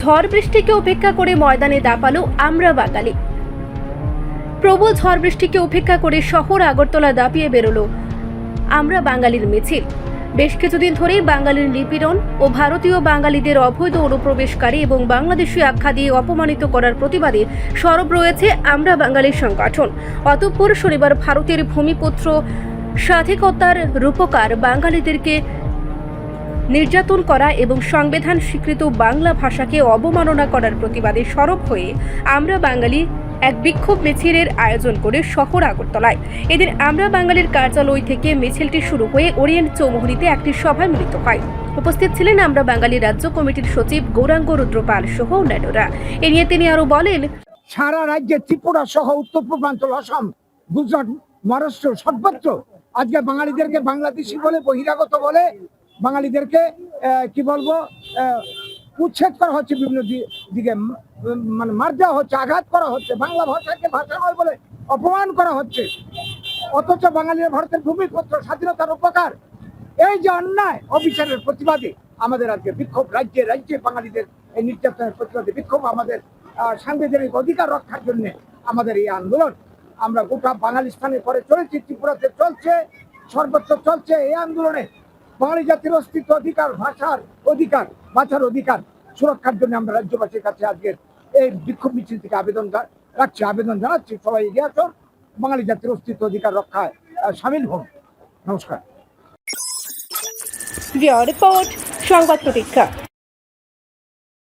ঝড় বৃষ্টিকে উপেক্ষা করে ময়দানে দাপালো আমরা বাঙালি। প্রবল ঝড় বৃষ্টিকে উপেক্ষা করে শহর আগরতলা দাপিয়ে বেরোলো আমরা বাঙালির মিছিল। বেশ কিছুদিন ধরেই বাঙালির নিপীড়ন ও ভারতীয় বাঙালিদের অবৈধ অনুপ্রবেশকারী এবং বাংলাদেশি আখ্যা দিয়ে অপমানিত করার প্রতিবাদে সরব রয়েছে আমরা বাঙালির সংগঠন। অতঃপর শনিবার ভারতের ভূমিপুত্র স্বাধিকতার রূপকার বাঙালিদেরকে নির্যাতন করা এবং সংবিধান স্বীকৃত বাংলা ভাষাকে অবমাননা করার প্রতিবাদে সরব হয়ে আমরা বাঙালি এক বিক্ষোভ মিছিলের আয়োজন করে শহর আগরতলায়। এদিন আমরা বাঙালির কার্যালয় থেকে মিছিলটি শুরু হয়ে ওরিয়েন্ট চৌমুহনীতে একটি সভায় মিলিত হয়। উপস্থিত ছিলেন আমরা বাঙালি রাজ্য কমিটির সচিব গৌরাঙ্গ রুদ্রপাল সহ অন্যান্যরা। এ নিয়ে তিনি আরো বলেন, সারা রাজ্যে ত্রিপুরা সহ উত্তর পূর্বাঞ্চল, অসম, গুজরাট, মহারাষ্ট্র সর্বত্র আজকে বাঙালিদেরকে বাংলাদেশি বলে, বহিরাগত বলে বাঙালিদেরকে কি বলবো উচ্ছেদ করা হচ্ছে, বিভিন্ন দিকে মানে মার দেওয়া হচ্ছে, আঘাত করা হচ্ছে, বাংলা ভাষাকে ভাষা নয় বলে অপমান করা হচ্ছে। অথচ বাঙালিরা ভারতের ভূমিপুত্র, স্বাধীনতার উপকার, এই যে অন্যায় অবিচারের প্রতিবাদে আমাদের আজকে বিক্ষোভ। রাজ্যে রাজ্যে বাঙালিদের এই নির্যাতনের প্রতিবাদে বিক্ষোভ, আমাদের সাংবিধানিক অধিকার রক্ষার জন্য আমাদের এই আন্দোলন। আমরা গোটা বাঙালি স্থানে পরে চলেছি, ত্রিপুরাতে চলছে, সর্বত্র চলছে। এই আন্দোলনে বাঙালি জাতির অস্তিত্ব, অধিকার, ভাষার অধিকার, বাঁচার অধিকার সুরক্ষার জন্য আমরা রাজ্যবাসীর কাছে আজকের এই বিক্ষোভ মিছিল থেকে আবেদন জানাচ্ছি, সবাই এগিয়ে আসুন, বাঙালি জাতির অস্তিত্ব অধিকার রক্ষায় সামিল হন। নমস্কার। রিপোর্ট সংবাদ প্রতীক্ষা।